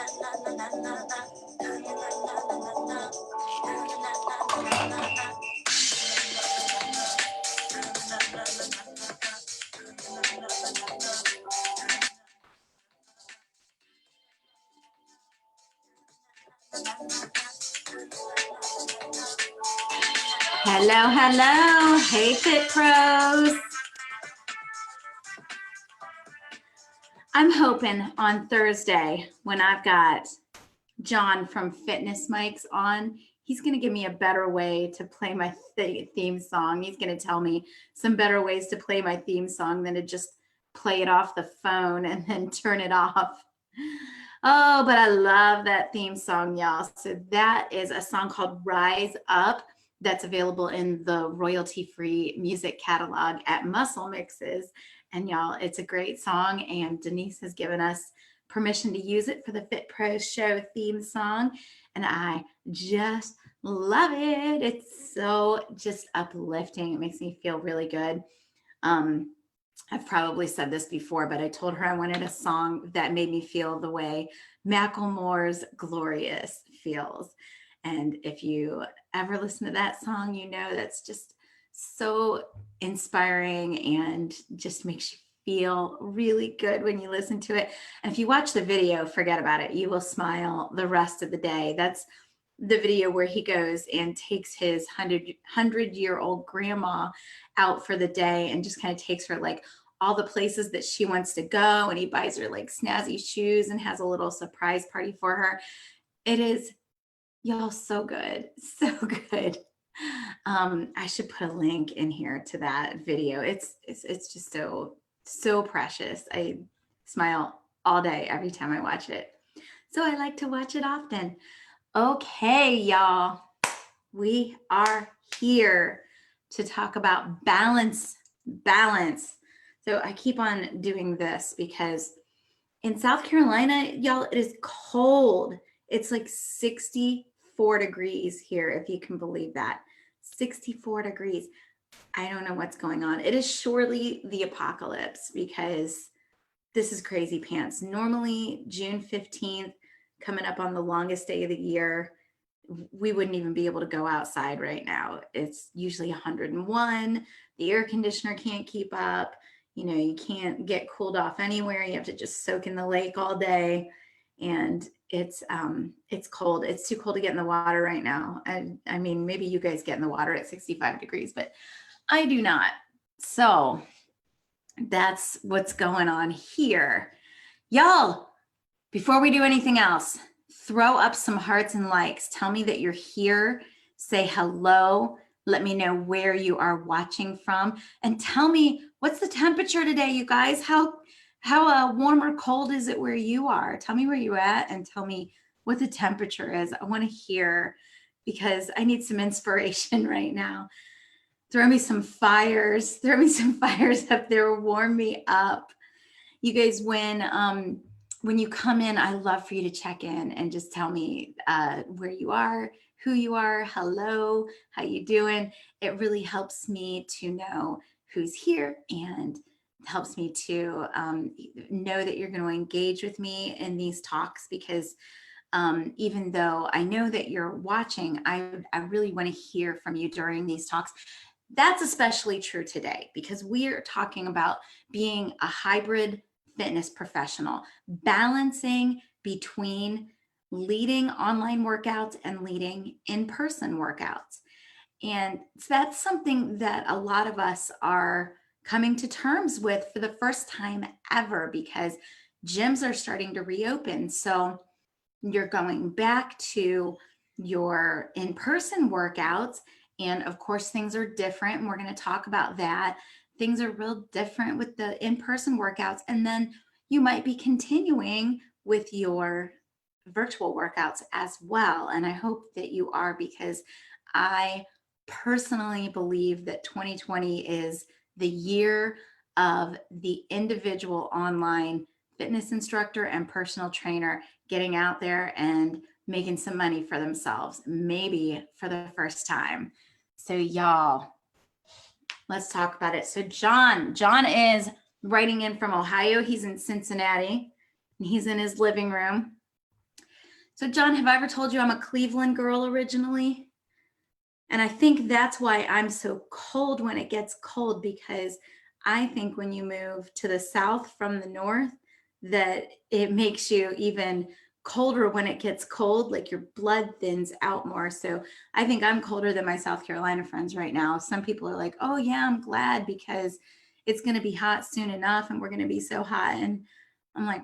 Hello, hello. Hey, Fit Pros. I'm hoping on Thursday when I've got John from Fitness Mics on, he's going to give me a better way to play my theme song. He's going to tell me some better ways to play my theme song than to just play it off the phone and then turn it off. Oh, but I love that theme song, y'all. So that is a song called Rise Up that's available in the royalty-free music catalog at Muscle Mixes. And y'all, it's a great song, and Denise has given us permission to use it for the Fit Pros Show theme song, and I just love it. It's so just uplifting. It makes me feel really good. I've probably said this before, but I told her I wanted a song that made me feel the way Macklemore's Glorious feels. And if you ever listen to that song, you know that's just so inspiring and just makes you feel really good when you listen to it. And if you watch the video, forget about it. You will smile the rest of the day. That's the video where he goes and takes his 100-year-old grandma out for the day and just kind of takes her like all the places that she wants to go, and he buys her like snazzy shoes and has a little surprise party for her. It is, y'all, so good, so good. I should put a link in here to that video. It's just so precious. I smile all day every time I watch it. So I like to watch it often. Okay, y'all, we are here to talk about balance. So I keep on doing this because in South Carolina, y'all, it is cold. It's like 64 degrees here, if you can believe that. 64 degrees. I don't know what's going on. It is surely the apocalypse because this is crazy pants. Normally, June 15th, coming up on the longest day of the year, we wouldn't even be able to go outside right now. It's usually 101. The air conditioner can't keep up. You know, you can't get cooled off anywhere. You have to just soak in the lake all day. And it's cold. It's too cold to get in the water right now. I mean, maybe you guys get in the water at 65 degrees, but I do not. So that's what's going on here. Y'all, before we do anything else, throw up some hearts and likes. Tell me that you're here. Say hello. Let me know where you are watching from, and tell me what's the temperature today, you guys. How warm or cold is it where you are? Tell me where you're at and tell me what the temperature is. I want to hear because I need some inspiration right now. Throw me some fires. Throw me some fires up there. Warm me up. You guys, when you come in, I love for you to check in and just tell me where you are, who you are, hello, how you doing. It really helps me to know who's here and helps me to know that you're going to engage with me in these talks, because even though I know that you're watching, I really want to hear from you during these talks. That's especially true today because we are talking about being a hybrid fitness professional, balancing between leading online workouts and leading in-person workouts. And that's something that a lot of us are coming to terms with for the first time ever because gyms are starting to reopen. So you're going back to your in-person workouts. And of course, things are different. And we're going to talk about that. Things are real different with the in-person workouts. And then you might be continuing with your virtual workouts as well. And I hope that you are, because I personally believe that 2020 is the year of the individual online fitness instructor and personal trainer getting out there and making some money for themselves, maybe for the first time. So y'all, let's talk about it. So John is writing in from Ohio. He's in Cincinnati and he's in his living room. So John, have I ever told you I'm a Cleveland girl originally? And I think that's why I'm so cold when it gets cold, because I think when you move to the South from the North, that it makes you even colder when it gets cold, like your blood thins out more. So I think I'm colder than my South Carolina friends right now. Some people are like, oh yeah, I'm glad because it's going to be hot soon enough and we're going to be so hot. And I'm like,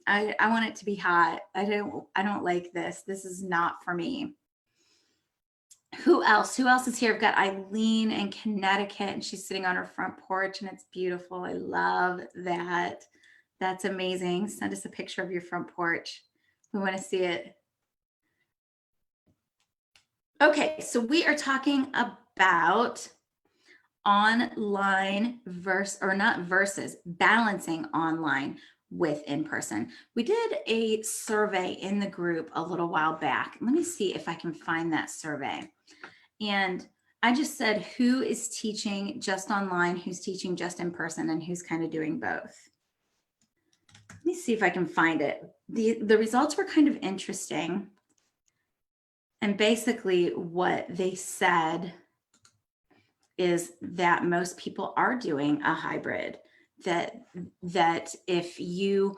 I want it to be hot. I don't like this. This is not for me. Who else? Who else is here? I've got Eileen in Connecticut, and she's sitting on her front porch, and it's beautiful. I love that. That's amazing. Send us a picture of your front porch. We want to see it. Okay, so we are talking about online versus balancing online with in person. We did a survey in the group a little while back. Let me see if I can find that survey. And I just said, who is teaching just online, who's teaching just in person, and who's kind of doing both. Let me see if I can find it. The results were kind of interesting. And basically what they said is that most people are doing a hybrid, that if you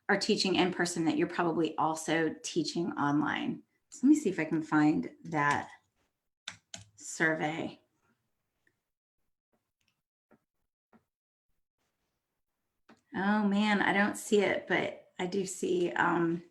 are teaching in person, that you're probably also teaching online. So let me see if I can find that survey. Oh man, I don't see it, but I do see some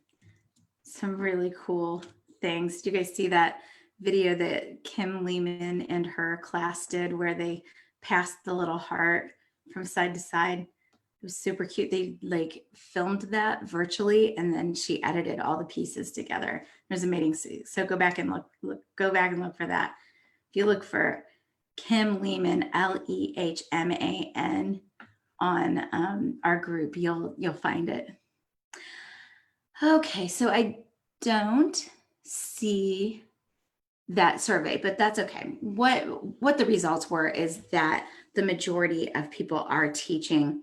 really cool things. Do you guys see that video that Kim Lehman and her class did where they passed the little heart from side to side? It was super cute. They like filmed that virtually and then she edited all the pieces together. It was amazing. So go back and go back and look for that. If you look for Kim Lehman, Lehman, on our group, you'll find it. Okay, so I don't see that survey, but that's okay. What the results were is that the majority of people are teaching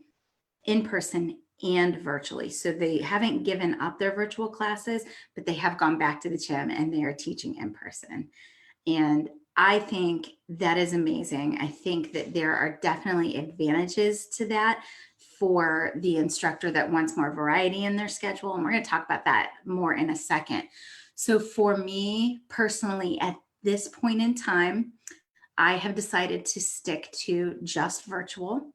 in person and virtually. So they haven't given up their virtual classes, but they have gone back to the gym and they are teaching in person. And I think that is amazing. I think that there are definitely advantages to that for the instructor that wants more variety in their schedule. And we're going to talk about that more in a second. So for me personally, at this point in time, I have decided to stick to just virtual.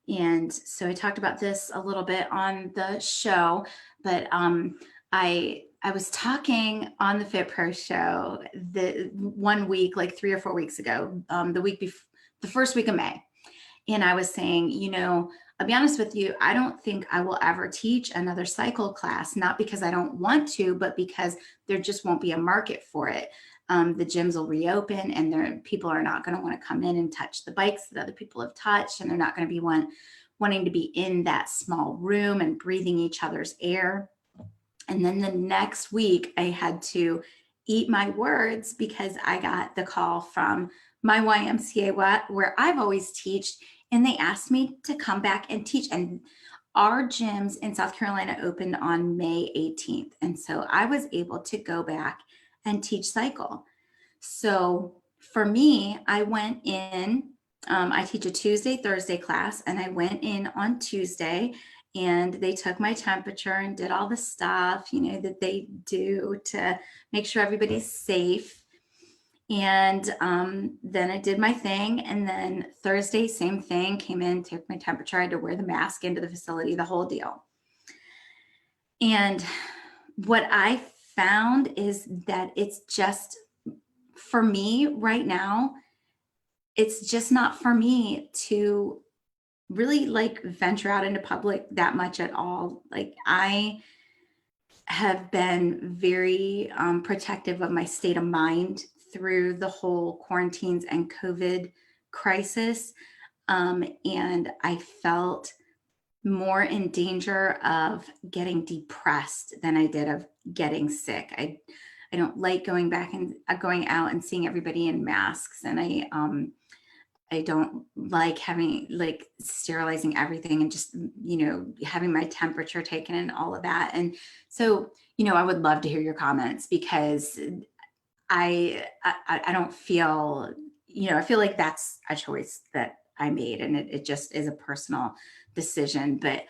And so I talked about this a little bit on the show, but I was talking on the Fit Pro show the 1 week, like 3 or 4 weeks ago, the first week of May. And I was saying, you know, I'll be honest with you, I don't think I will ever teach another cycle class, not because I don't want to, but because there just won't be a market for it. The gyms will reopen and people are not going to want to come in and touch the bikes that other people have touched. And they're not going to be wanting to be in that small room and breathing each other's air. And then the next week I had to eat my words because I got the call from my YMCA where I've always taught, and they asked me to come back and teach. And our gyms in South Carolina opened on May 18th. And so I was able to go back and teach cycle. So for me, I went in, I teach a Tuesday, Thursday class, and I went in on Tuesday and they took my temperature and did all the stuff, you know, that they do to make sure everybody's safe. And then I did my thing. And then Thursday, same thing, came in, took my temperature. I had to wear the mask into the facility, the whole deal. And what I found is that it's just, for me right now, it's just not for me to really like venture out into public that much at all. Like I have been very protective of my state of mind through the whole quarantines and COVID crisis. And I felt more in danger of getting depressed than I did of getting sick. I don't like going back and going out and seeing everybody in masks. And I don't like having like sterilizing everything and just, having my temperature taken and all of that. And so, I would love to hear your comments because I don't feel, I feel like that's a choice that I made, and it just is a personal decision. But,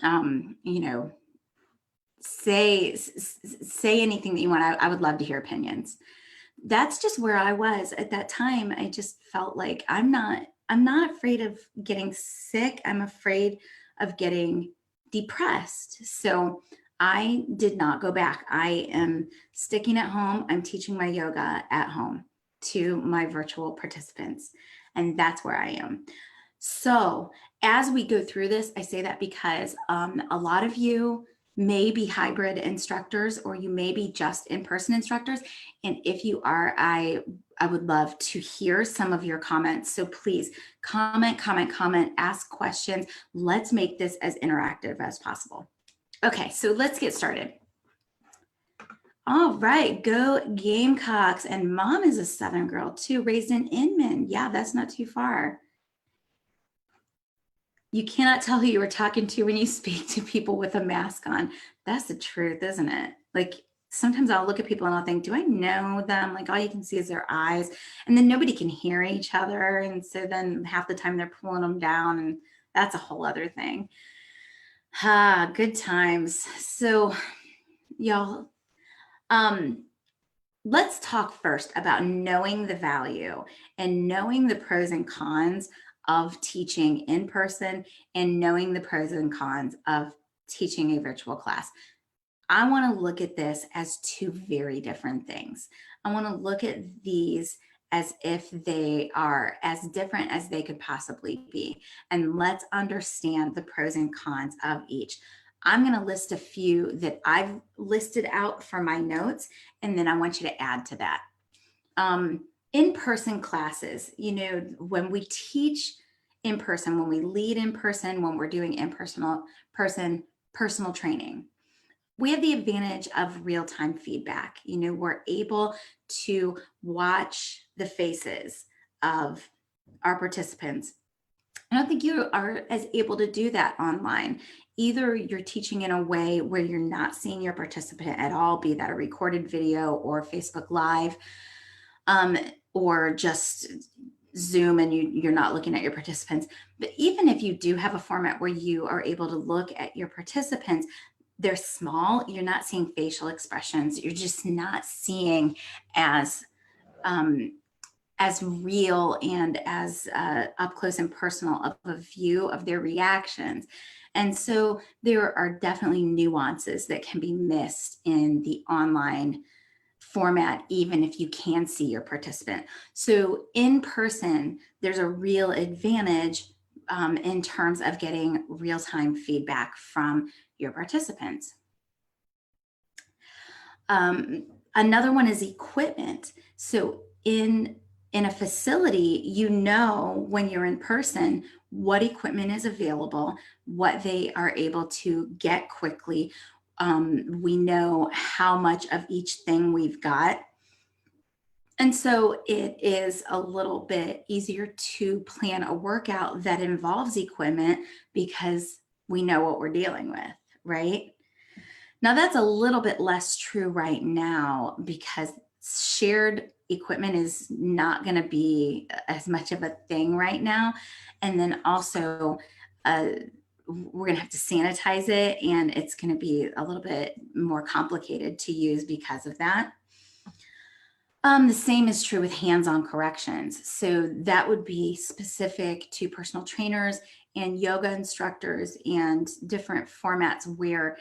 um, you know, say anything that you want. I would love to hear opinions. That's just where I was at that time. I just felt like I'm not afraid of getting sick. I'm afraid of getting depressed. So I did not go back. I am sticking at home. I'm teaching my yoga at home to my virtual participants. And that's where I am. So as we go through this, I say that because a lot of you may be hybrid instructors, or you may be just in-person instructors. And if you are, I would love to hear some of your comments. So please comment, ask questions. Let's make this as interactive as possible. Okay, so let's get started. All right, go Gamecocks. And mom is a Southern girl too, raised in Inman. Yeah, that's not too far. You cannot tell who you were talking to when you speak to people with a mask on. That's the truth, isn't it? Like sometimes I'll look at people and I'll think, do I know them? Like all you can see is their eyes, and then nobody can hear each other. And so then half the time they're pulling them down, and that's a whole other thing. Good times. So y'all, let's talk first about knowing the value and knowing the pros and cons of teaching in person and knowing the pros and cons of teaching a virtual class. I want to look at this as two very different things. I want to look at these as if they are as different as they could possibly be. And let's understand the pros and cons of each. I'm going to list a few that I've listed out for my notes, and then I want you to add to that. In-person classes, when we teach in person, when we lead in person, when we're doing personal training, we have the advantage of real-time feedback. We're able to watch the faces of our participants. I don't think you are as able to do that online. Either you're teaching in a way where you're not seeing your participant at all, be that a recorded video or Facebook Live, or just Zoom and you're not looking at your participants. But even if you do have a format where you are able to look at your participants, they're small, you're not seeing facial expressions, you're just not seeing as real and as up close and personal of a view of their reactions. And so there are definitely nuances that can be missed in the online format, even if you can see your participant. So in person, there's a real advantage in terms of getting real-time feedback from your participants. Another one is equipment. So in a facility, when you're in person, what equipment is available, what they are able to get quickly. We know how much of each thing we've got. And so it is a little bit easier to plan a workout that involves equipment because we know what we're dealing with, right? Now that's a little bit less true right now because shared equipment is not going to be as much of a thing right now. And then also, we're going to have to sanitize it, and it's going to be a little bit more complicated to use because of that. The same is true with hands-on corrections. So that would be specific to personal trainers and yoga instructors and different formats where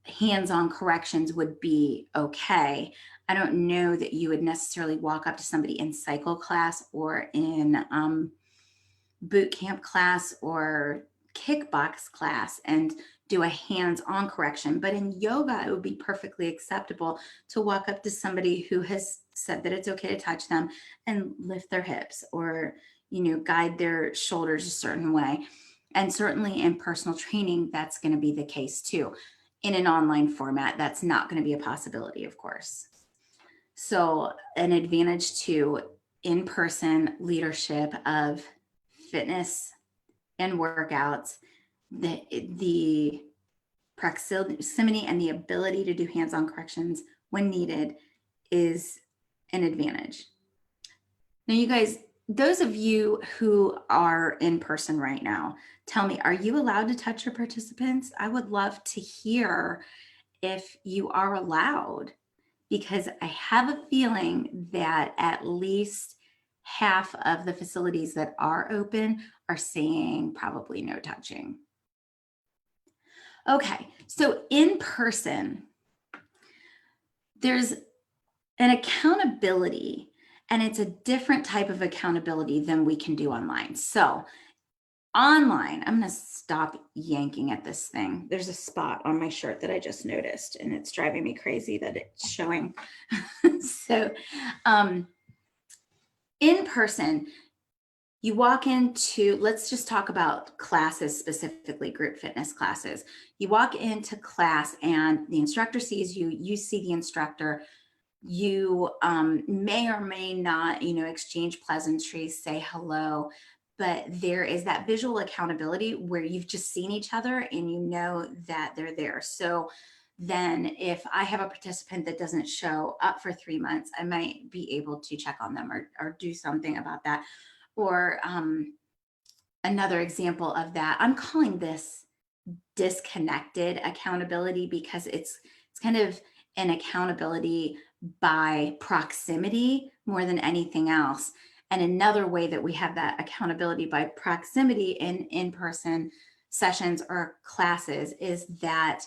hands-on corrections would be okay. I don't know that you would necessarily walk up to somebody in cycle class or in boot camp class or kickbox class and do a hands-on correction. But in yoga, it would be perfectly acceptable to walk up to somebody who has said that it's okay to touch them and lift their hips or, guide their shoulders a certain way. And certainly in personal training, that's going to be the case too. In an online format, that's not going to be a possibility, of course. So an advantage to in-person leadership of fitness and workouts, the proximity and the ability to do hands-on corrections when needed is an advantage. Now, you guys, those of you who are in person right now, tell me, are you allowed to touch your participants? I would love to hear if you are allowed, because I have a feeling that at least half of the facilities that are open are saying probably no touching. Okay, so in person, there's an accountability, and it's a different type of accountability than we can do online. So online, I'm going to stop yanking at this thing. There's a spot on my shirt that I just noticed, and it's driving me crazy that it's showing. So in person, you walk into, let's just talk about classes, specifically group fitness classes. You walk into class and the instructor sees you, you see the instructor, you may or may not, exchange pleasantries, say hello, but there is that visual accountability where you've just seen each other and you know that they're there. So then if I have a participant that doesn't show up for 3 months, I might be able to check on them or do something about that. Or another example of that, I'm calling this disconnected accountability, because it's kind of an accountability by proximity more than anything else. And another way that we have that accountability by proximity in in-person sessions or classes is that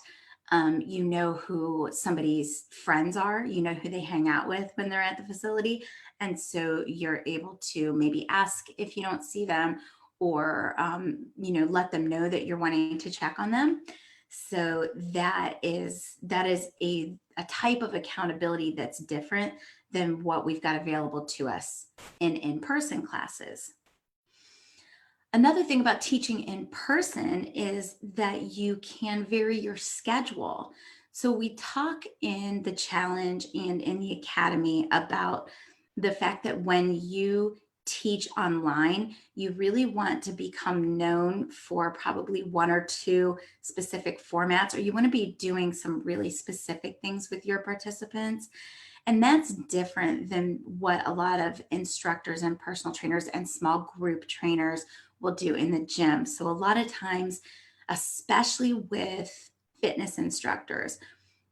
you know who somebody's friends are, you know who they hang out with when they're at the facility. And so you're able to maybe ask if you don't see them, or let them know that you're wanting to check on them. So that is a type of accountability that's different than what we've got available to us in in-person classes. Another thing about teaching in person is that you can vary your schedule. So we talk in the challenge and in the academy about the fact that when you teach online, you really want to become known for probably 1 or 2 specific formats, or you want to be doing some really specific things with your participants. And that's different than what a lot of instructors and personal trainers and small group trainers will do in the gym. So a lot of times, especially with fitness instructors,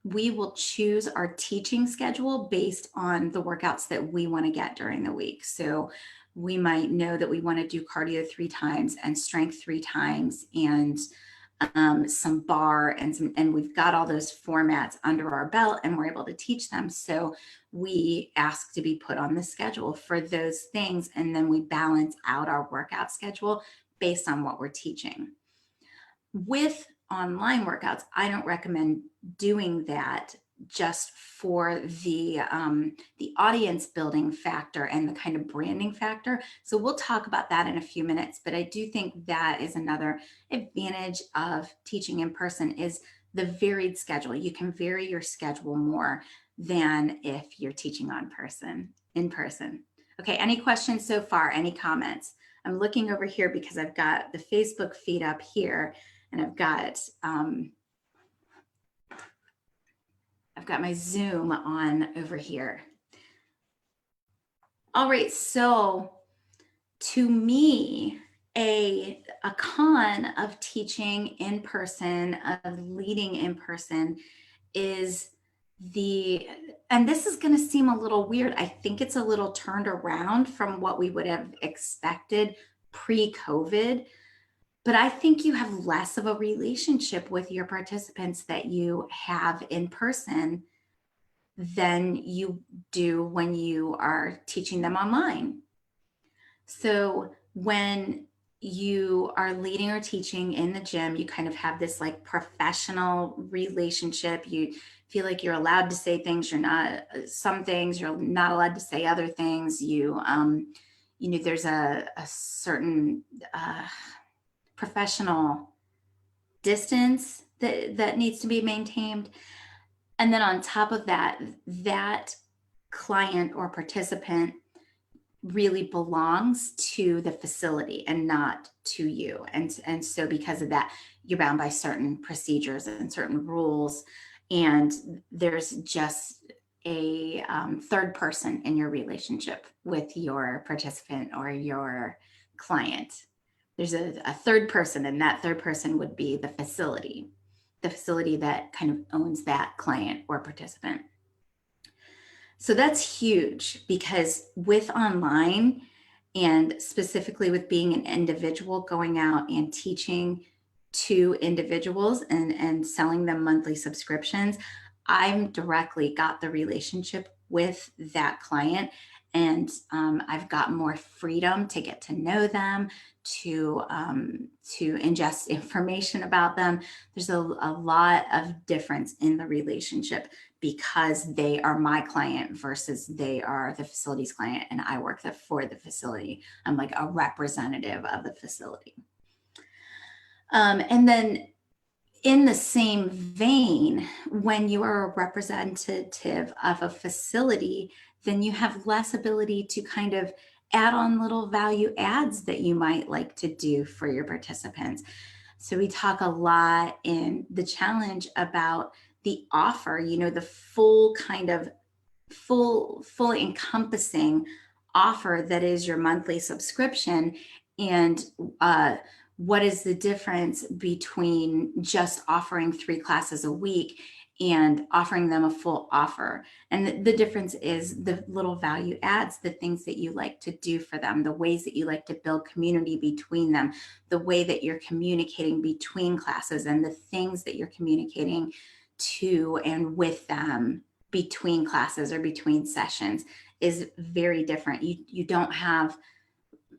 we will choose our teaching schedule based on the workouts that we want to get during the week. So we might know that we want to do cardio 3 times and strength 3 times and some bar and we've got all those formats under our belt and we're able to teach them. So we ask to be put on the schedule for those things, and then we balance out our workout schedule based on what we're teaching. With online workouts, I don't recommend doing that just for the audience building factor and the kind of branding factor. So we'll talk about that in a few minutes, but I do think that is another advantage of teaching in person is the varied schedule. You can vary your schedule more than if you're teaching in person. Okay, any questions so far? Any comments? I'm looking over here because I've got the Facebook feed up here, and I've got my Zoom on over here. All right, so to me, a con of teaching in person, of leading in person, is and this is going to seem a little weird. I think it's a little turned around from what we would have expected pre-COVID. But I think you have less of a relationship with your participants that you have in person than you do when you are teaching them online. So when you are leading or teaching in the gym, you kind of have this like professional relationship. You feel like you're allowed to say things, some things, you're not allowed to say other things. There's a certain professional distance that needs to be maintained. And then on top of that, that client or participant really belongs to the facility and not to you. And so because of that, you're bound by certain procedures and certain rules. And there's just a third person in your relationship with your participant or your client. There's a third person, and that third person would be the facility that kind of owns that client or participant. So that's huge, because with online, and specifically with being an individual going out and teaching to individuals and selling them monthly subscriptions, I'm directly got the relationship with that client. And I've got more freedom to get to know them, to ingest information about them. There's a lot of difference in the relationship, because they are my client versus they are the facility's client, and I work for the facility. I'm like a representative of the facility. And then in the same vein, when you are a representative of a facility, then you have less ability to kind of add on little value adds that you might like to do for your participants. So we talk a lot in the challenge about the offer, the full kind of full encompassing offer that is your monthly subscription. And what is the difference between just offering 3 classes a week and offering them a full offer? And the difference is the little value adds, the things that you like to do for them, the ways that you like to build community between them, the way that you're communicating between classes, and the things that you're communicating to and with them between classes or between sessions is very different. You don't have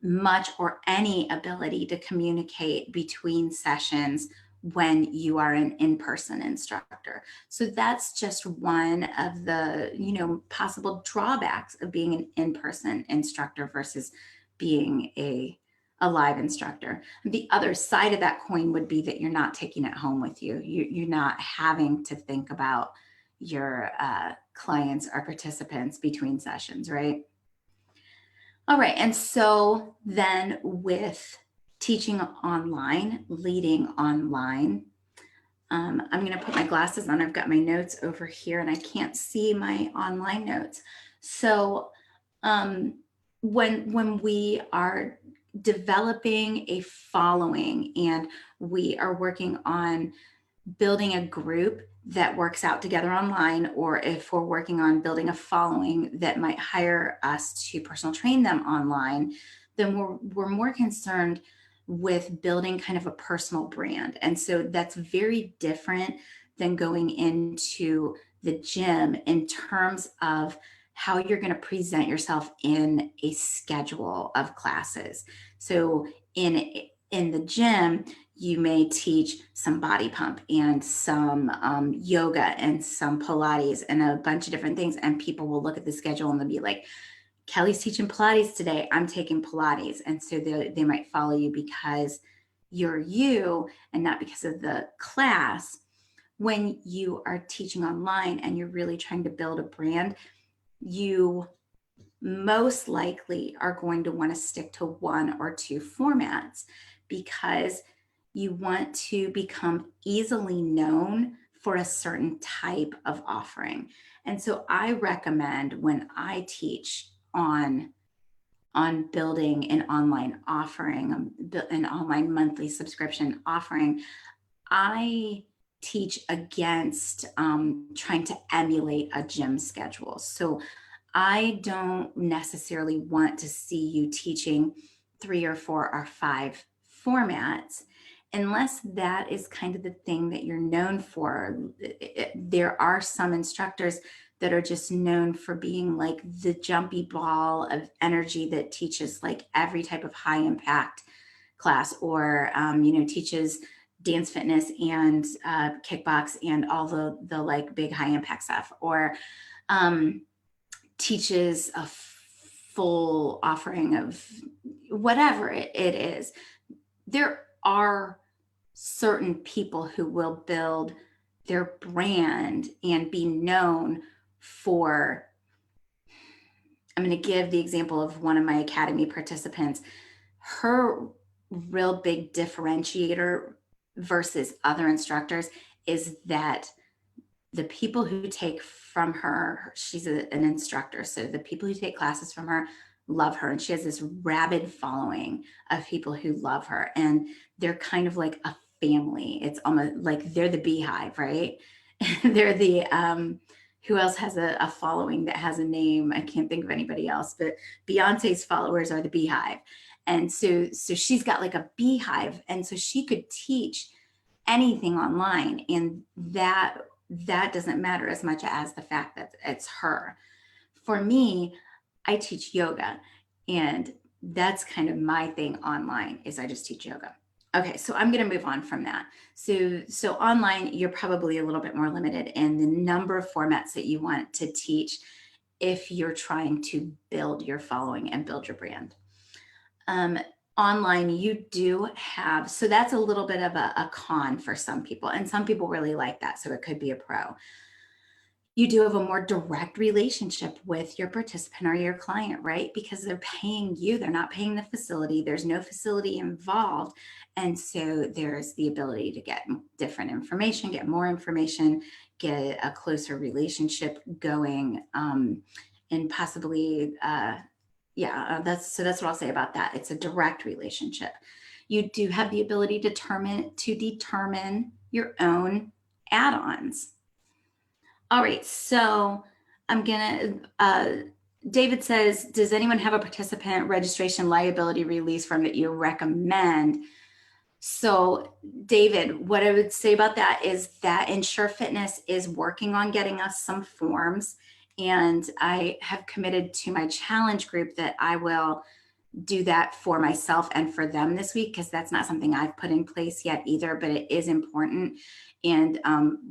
much or any ability to communicate between sessions when you are an in-person instructor. So that's just one of the, possible drawbacks of being an in-person instructor versus being a live instructor. The other side of that coin would be that you're not taking it home with you. You're not having to think about your clients or participants between sessions, right? All right, and so then with teaching online, leading online, I'm going to put my glasses on. I've got my notes over here and I can't see my online notes. So when we are developing a following and we are working on building a group that works out together online, or if we're working on building a following that might hire us to personal train them online, then we're more concerned with building kind of a personal brand. And so that's very different than going into the gym in terms of how you're going to present yourself in a schedule of classes. So in the gym, you may teach some body pump and some yoga and some Pilates and a bunch of different things. And people will look at the schedule and they'll be like, Kelly's teaching Pilates today, I'm taking Pilates. And so they might follow you because you're you and not because of the class. When you are teaching online and you're really trying to build a brand, you most likely are going to want to stick to 1 or 2 formats, because you want to become easily known for a certain type of offering. And so I recommend, when I teach on building an online offering, an online monthly subscription offering, I teach against trying to emulate a gym schedule. So I don't necessarily want to see you teaching 3 or 4 or 5 formats, unless that is kind of the thing that you're known for. There are some instructors that are just known for being like the jumpy ball of energy that teaches like every type of high impact class, or teaches dance fitness and kickbox and all the like big high impact stuff, or teaches a full offering of whatever it is. There are certain people who will build their brand and be known for I'm going to give the example of one of my Academy participants. Her real big differentiator versus other instructors is that the people who take from her, she's an instructor, so the people who take classes from her love her, and she has this rabid following of people who love her, and they're kind of like a family. It's almost like they're the beehive, right? They're the who else has a following that has a name? I can't think of anybody else, but Beyonce's followers are the beehive. And so she's got like a beehive, and so she could teach anything online, and that doesn't matter as much as the fact that it's her. For me, I teach yoga, and that's kind of my thing online is I just teach yoga. Okay, so I'm going to move on from that. So online, you're probably a little bit more limited in the number of formats that you want to teach if you're trying to build your following and build your brand. Online, you do have, so that's a little bit of a con for some people, and some people really like that, so it could be a pro. You do have a more direct relationship with your participant or your client, right? Because they're paying you, they're not paying the facility, there's no facility involved. And so there's the ability to get different information, get more information, get a closer relationship going, and possibly, that's what I'll say about that. It's a direct relationship. You do have the ability to determine your own add-ons. All right, so I'm gonna, David says, does anyone have a participant registration liability release form that you recommend? So David, what I would say about that is that Ensure Fitness is working on getting us some forms, and I have committed to my challenge group that I will do that for myself and for them this week, because that's not something I've put in place yet either, but it is important. And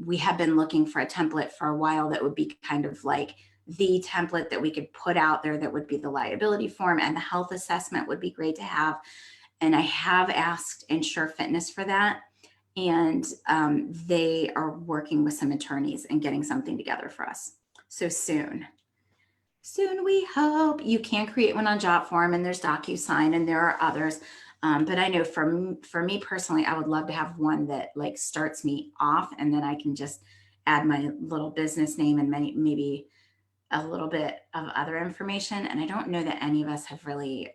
we have been looking for a template for a while that would be kind of like the template that we could put out there that would be the liability form, and the health assessment would be great to have. And I have asked Ensure Fitness for that. And they are working with some attorneys and getting something together for us. So soon we hope. You can create one on Jotform, and there's DocuSign, and there are others. But I know for me personally, I would love to have one that like starts me off, and then I can just add my little business name and maybe a little bit of other information. And I don't know that any of us have really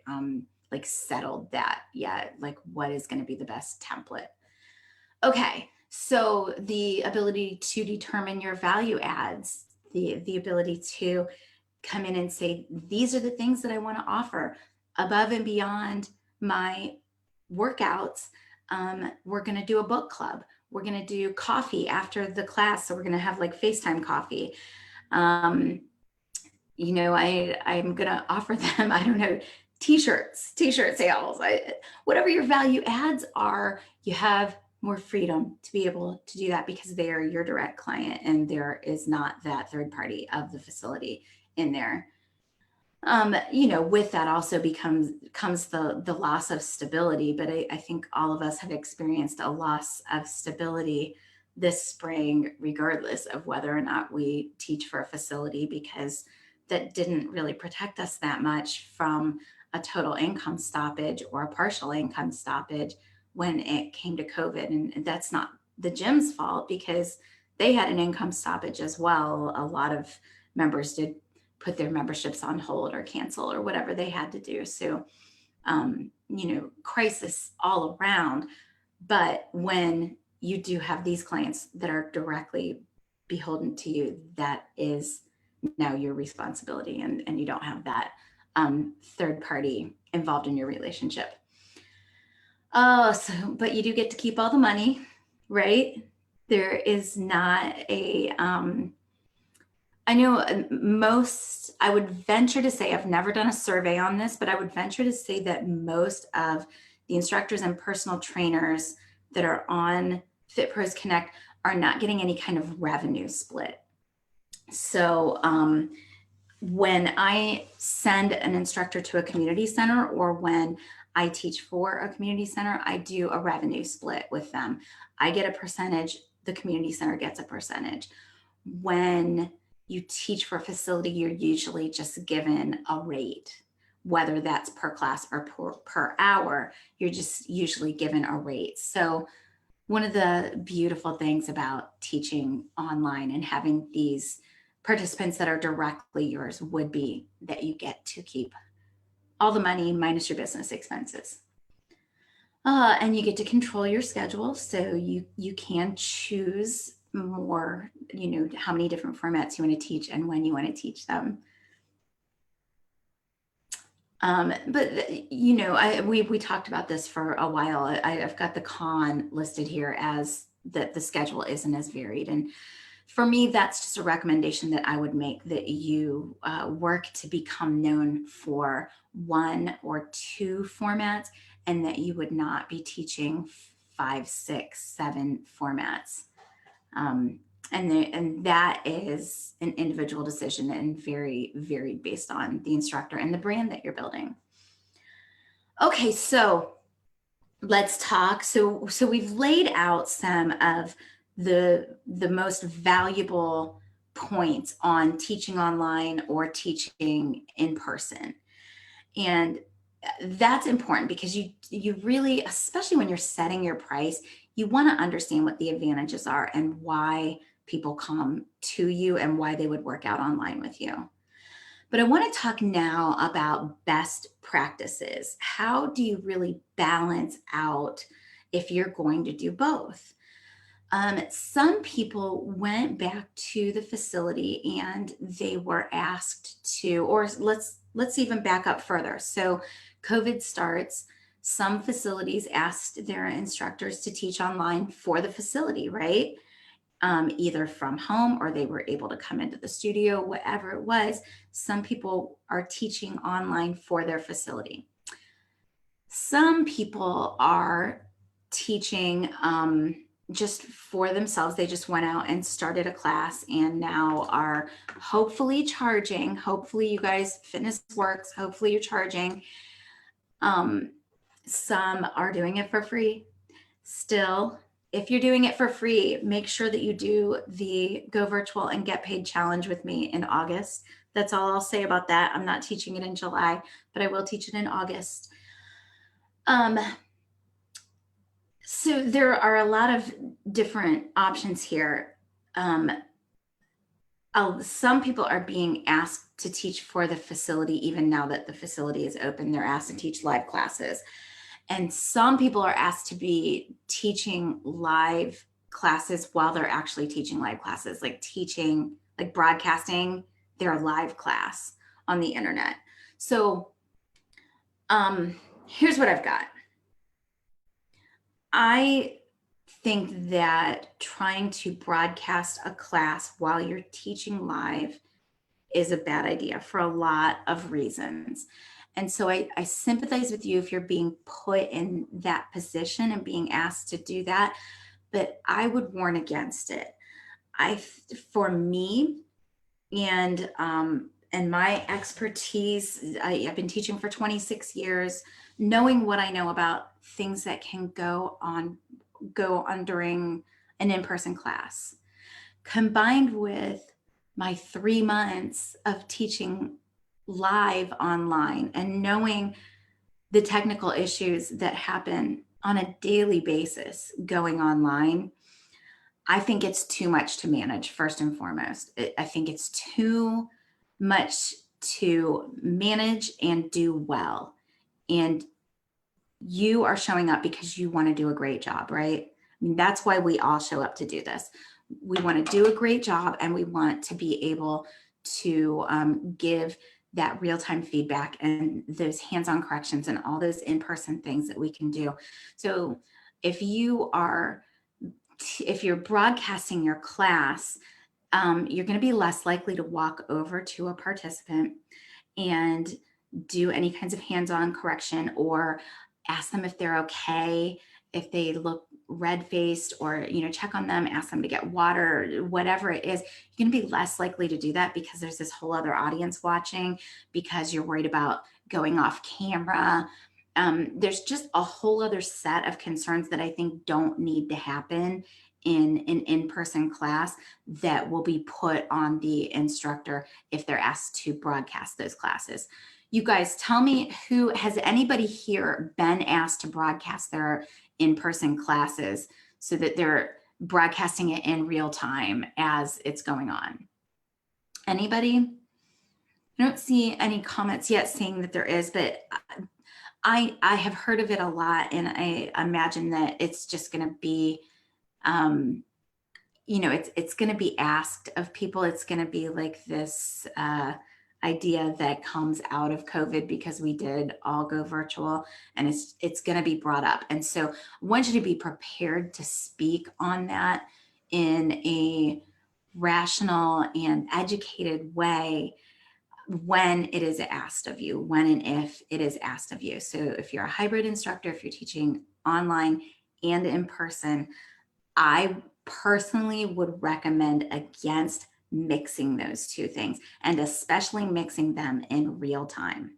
like settled that yet, like what is going to be the best template. Okay, so the ability to determine your value adds, the ability to come in and say, these are the things that I want to offer above and beyond my workouts. We're going to do a book club. We're going to do coffee after the class. So we're going to have like FaceTime coffee. I'm going to offer them, I don't know, t-shirt sales, whatever your value adds are, you have more freedom to be able to do that because they are your direct client and there is not that third party of the facility in there. With that also comes the loss of stability, but I think all of us have experienced a loss of stability this spring, regardless of whether or not we teach for a facility, because that didn't really protect us that much from a total income stoppage or a partial income stoppage when it came to COVID. And that's not the gym's fault, because they had an income stoppage as well. A lot of members did put their memberships on hold or cancel or whatever they had to do. So, crisis all around. But when you do have these clients that are directly beholden to you, that is now your responsibility, and you don't have that third party involved in your relationship. But you do get to keep all the money, right? There is not a, I know I would venture to say, I've never done a survey on this, but I would venture to say that most of the instructors and personal trainers that are on Fit Pros Connect are not getting any kind of revenue split. So when I send an instructor to a community center, or when I teach for a community center, I do a revenue split with them. I get a percentage, the community center gets a percentage. When you teach for a facility, you're usually just given a rate, whether that's per class or per hour, you're just usually given a rate. So one of the beautiful things about teaching online and having these participants that are directly yours would be that you get to keep all the money minus your business expenses. And you get to control your schedule, so you can choose more, how many different formats you want to teach and when you want to teach them. But we talked about this for a while. I've got the con listed here as that the schedule isn't as varied, and for me, that's just a recommendation that I would make, that you work to become known for one or two formats, and that you would not be teaching 5, 6, 7 formats. And that is an individual decision and very varied based on the instructor and the brand that you're building. Okay, so let's talk. So we've laid out some of the most valuable points on teaching online or teaching in person. And that's important because you really, especially when you're setting your price, you want to understand what the advantages are and why people come to you and why they would work out online with you. But I want to talk now about best practices. How do you really balance out if you're going to do both? Some people went back to the facility and they were asked to, or let's even back up further. So COVID starts. Some facilities asked their instructors to teach online for the facility, right? Either from home or they were able to come into the studio, whatever it was. Some people are teaching online for their facility. Some people are teaching just for themselves. They just went out and started a class and now are hopefully charging. Hopefully you guys, fitness works. Hopefully you're charging. Some are doing it for free. Still, if you're doing it for free, make sure that you do the Go Virtual and Get Paid Challenge with me in August. That's all I'll say about that. I'm not teaching it in July, but I will teach it in August. So there are a lot of different options here. Some people are being asked to teach for the facility, even now that the facility is open. They're asked to teach live classes. And some people are asked to be teaching live classes while they're actually teaching live classes, like broadcasting their live class on the internet. So here's what I've got. I think that trying to broadcast a class while you're teaching live is a bad idea for a lot of reasons. And so I sympathize with you if you're being put in that position and being asked to do that, but I would warn against it. For me, and my expertise, I've been teaching for 26 years, knowing what I know about things that can go on during an in-person class, combined with my 3 months of teaching live online and knowing the technical issues that happen on a daily basis going online, I think it's too much to manage. First and foremost, I think it's too much to manage and do well. And you are showing up because you want to do a great job, right? I mean, that's why we all show up to do this. We want to do a great job and we want to be able to give that real-time feedback and those hands-on corrections and all those in-person things that we can do. So if you're broadcasting your class, you're going to be less likely to walk over to a participant and do any kinds of hands-on correction or ask them if they're okay, if they look red-faced, or check on them, ask them to get water, whatever it is. You're going to be less likely to do that because there's this whole other audience watching, because you're worried about going off camera. There's just a whole other set of concerns that I think don't need to happen in an in-person class that will be put on the instructor if they're asked to broadcast those classes. You guys tell me, has anybody here been asked to broadcast their in-person classes so that they're broadcasting it in real time as it's going on? Anybody? I don't see any comments yet saying that there is, but I have heard of it a lot, and I imagine that it's just going to be, it's going to be asked of people. It's going to be like this idea that comes out of COVID because we did all go virtual, and it's going to be brought up. And so I want you to be prepared to speak on that in a rational and educated way when it is asked of you, when and if it is asked of you. So if you're a hybrid instructor, if you're teaching online and in person, I personally would recommend against mixing those two things, and especially mixing them in real time.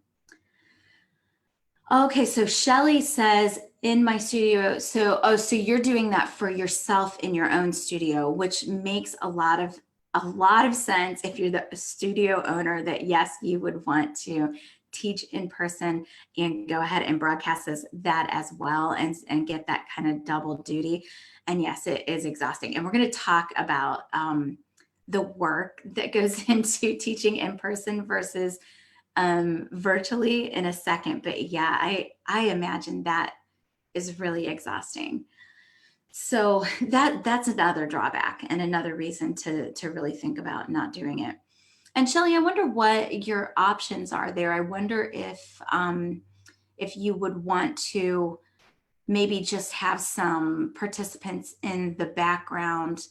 Okay, so Shelly says, in my studio, so you're doing that for yourself in your own studio, which makes a lot of sense if you're the studio owner, that yes, you would want to teach in person and go ahead and broadcast that as well, and get that kind of double duty. And yes, it is exhausting. And we're going to talk about the work that goes into teaching in person versus virtually in a second. But yeah, I imagine that is really exhausting. So that's another drawback and another reason to really think about not doing it. And Shelly, I wonder what your options are there. I wonder if you would want to maybe just have some participants in the background,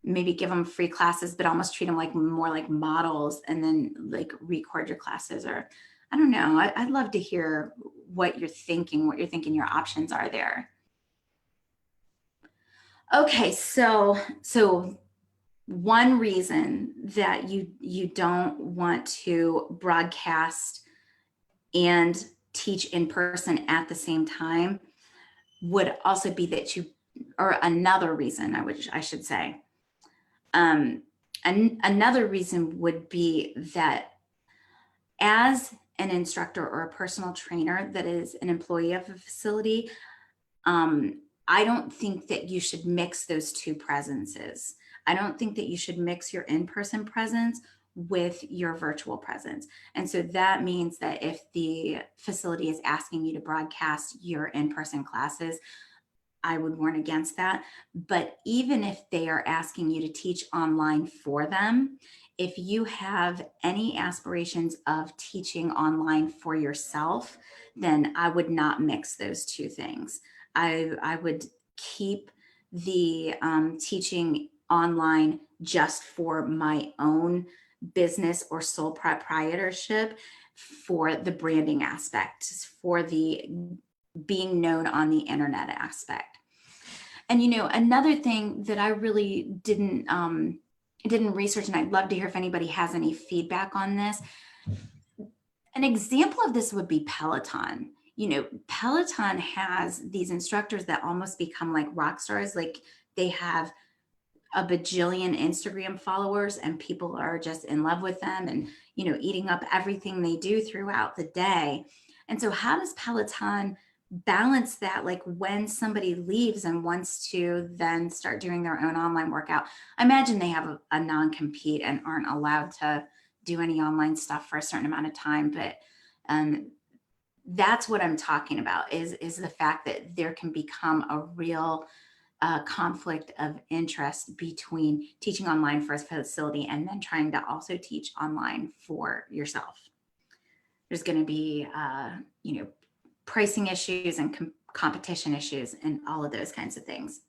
maybe give them free classes, but almost treat them like more like models, and then like record your classes. Or I don't know. I'd love to hear what you're thinking your options are there. Okay, so one reason that you don't want to broadcast and teach in person at the same time would also be that or another reason I should say, another reason would be that as an instructor or a personal trainer that is an employee of a facility, I don't think that you should mix those two presences. I don't think that you should mix your in-person presence with your virtual presence. And so that means that if the facility is asking you to broadcast your in-person classes, I would warn against that. But even if they are asking you to teach online for them, if you have any aspirations of teaching online for yourself, then I would not mix those two things. I would keep the teaching online just for my own business or sole proprietorship, for the branding aspect, for the being known on the internet aspect. And another thing that I really didn't research, and I'd love to hear if anybody has any feedback on this. An example of this would be Peloton. Peloton has these instructors that almost become like rock stars. Like, they have a bajillion Instagram followers, and people are just in love with them, and eating up everything they do throughout the day. And so how does Peloton balance that? Like, when somebody leaves and wants to then start doing their own online workout, I imagine they have a non-compete and aren't allowed to do any online stuff for a certain amount of time. But that's what I'm talking about, is the fact that there can become a real conflict of interest between teaching online for a facility and then trying to also teach online for yourself. There's going to be, pricing issues and competition issues and all of those kinds of things.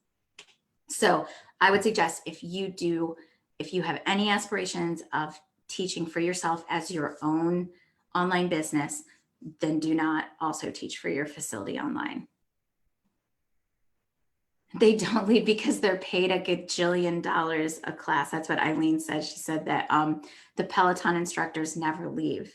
So I would suggest, if you have any aspirations of teaching for yourself as your own online business, then do not also teach for your facility online. They don't leave because they're paid a gajillion dollars a class. That's what Eileen said. She said that the Peloton instructors never leave.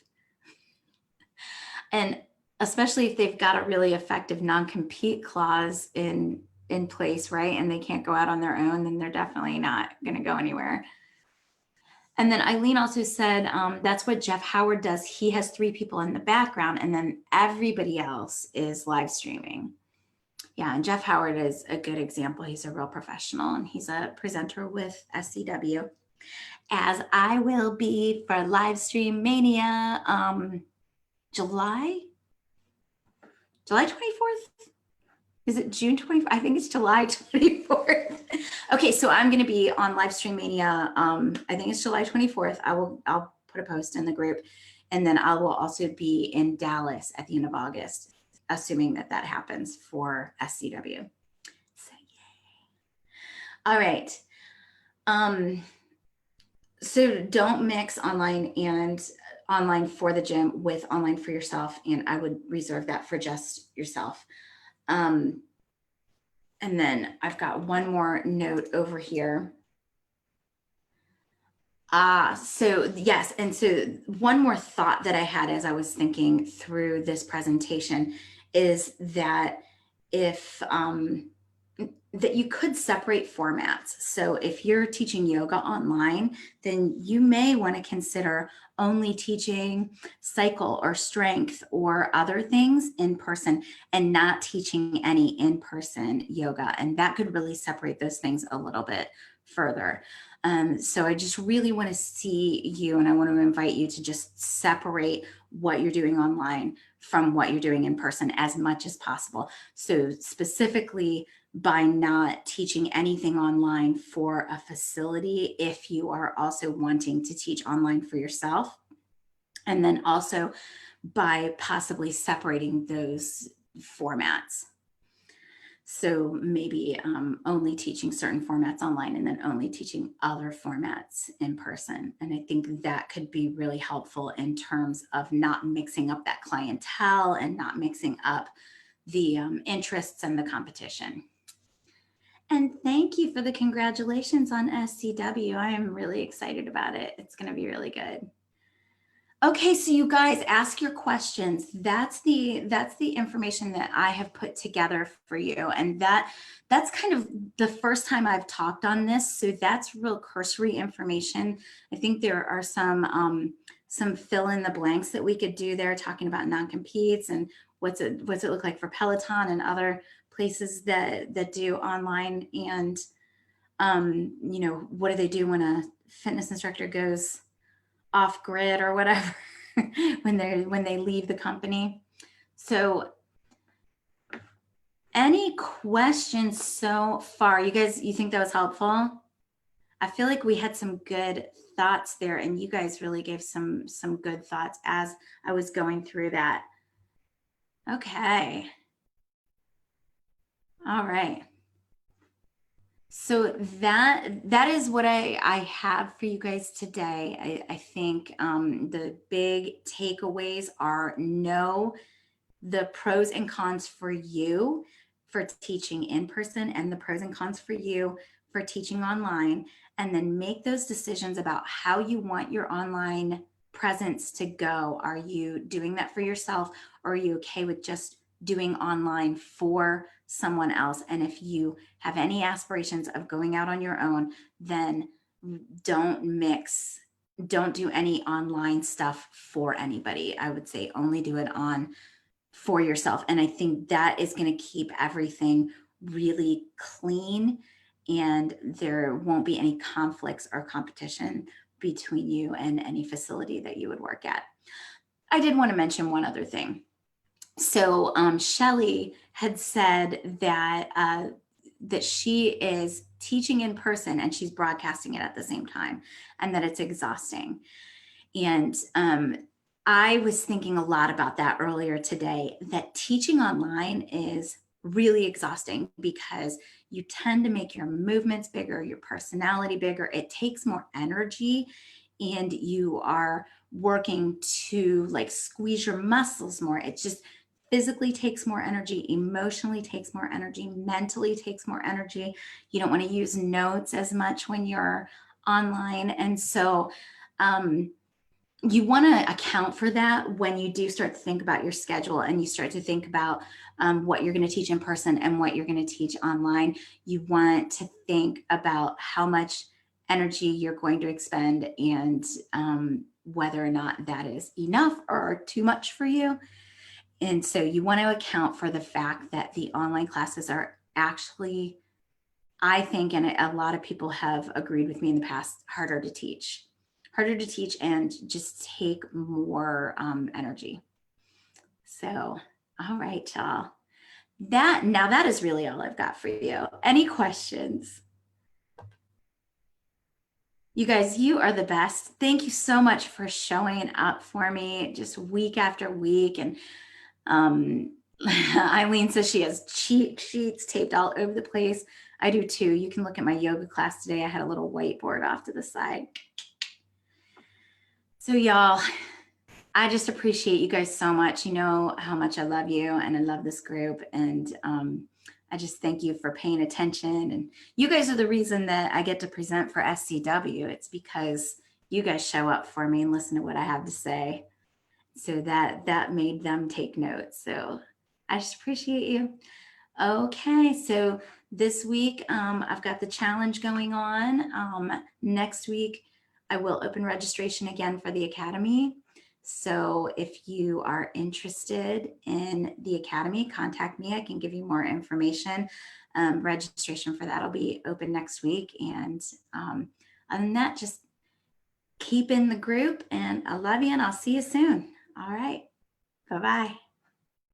And especially if they've got a really effective non-compete clause in in place, right? And they can't go out on their own, then they're definitely not going to go anywhere. And then Eileen also said, that's what Jeff Howard does. He has 3 people in the background and then everybody else is live streaming. Yeah, and Jeff Howard is a good example. He's a real professional and he's a presenter with SCW, as I will be for Livestream Mania, July 24th? Is it June 24th? I think it's July 24th. Okay, so I'm going to be on Livestream Mania. I think it's July 24th. I'll put a post in the group, and then I will also be in Dallas at the end of August, assuming that happens for SCW. So yay! All right. So don't mix online for the gym with online for yourself, and I would reserve that for just yourself. And then I've got one more note over here. So yes, and so one more thought that I had as I was thinking through this presentation is that if that you could separate formats. So if you're teaching yoga online, then you may want to consider only teaching cycle or strength or other things in person and not teaching any in-person yoga. And that could really separate those things a little bit further. So I just really want to see you, and I want to invite you to just separate what you're doing online from what you're doing in person as much as possible. So specifically, by not teaching anything online for a facility, if you are also wanting to teach online for yourself, and then also by possibly separating those formats. So maybe only teaching certain formats online and then only teaching other formats in person. And I think that could be really helpful in terms of not mixing up that clientele and not mixing up the interests and the competition. And thank you for the congratulations on SCW. I am really excited about it. It's going to be really good. Okay, so you guys ask your questions. That's the information that I have put together for you. And that's kind of the first time I've talked on this. So that's real cursory information. I think there are some fill in the blanks that we could do there, talking about non-competes and what's it look like for Peloton and other places that do online, and you know, what do they do when a fitness instructor goes off grid or whatever when they leave the company. So any questions so far? You guys, you think that was helpful? I feel like we had some good thoughts there, and you guys really gave some good thoughts as I was going through that. Okay. All right. So that is what I have for you guys today. I think the big takeaways are: know the pros and cons for you for teaching in person and the pros and cons for you for teaching online, and then make those decisions about how you want your online presence to go. Are you doing that for yourself, or are you okay with just doing online for someone else? And if you have any aspirations of going out on your own, then don't do any online stuff for anybody. I would say only do it for yourself. And I think that is going to keep everything really clean, and there won't be any conflicts or competition between you and any facility that you would work at. I did want to mention one other thing. So Shelly had said that that she is teaching in person and she's broadcasting it at the same time, and that it's exhausting. And I was thinking a lot about that earlier today, that teaching online is really exhausting because you tend to make your movements bigger, your personality bigger. It takes more energy, and you are working to like squeeze your muscles more. It just physically takes more energy, emotionally takes more energy, mentally takes more energy. You don't want to use notes as much when you're online. And so you want to account for that when you do start to think about your schedule and you start to think about what you're going to teach in person and what you're going to teach online. You want to think about how much energy you're going to expend and whether or not that is enough or too much for you. And so you want to account for the fact that the online classes are actually, I think, and a lot of people have agreed with me in the past, harder to teach and just take more energy. So, all right, y'all. That is really all I've got for you. Any questions? You guys, you are the best. Thank you so much for showing up for me just week after week. And Eileen says she has cheat sheets taped all over the place. I do too. You can look at my yoga class today. I had a little whiteboard off to the side. So y'all, I just appreciate you guys so much. You know how much I love you and I love this group. And I just thank you for paying attention. And you guys are the reason that I get to present for SCW. It's because you guys show up for me and listen to what I have to say. So that made them take notes. So I just appreciate you. Okay, so this week I've got the challenge going on. Next week I will open registration again for the Academy. So if you are interested in the Academy, contact me. I can give you more information. Registration for that will be open next week. And other than that, just keep in the group, and I love you, and I'll see you soon. All right, bye-bye.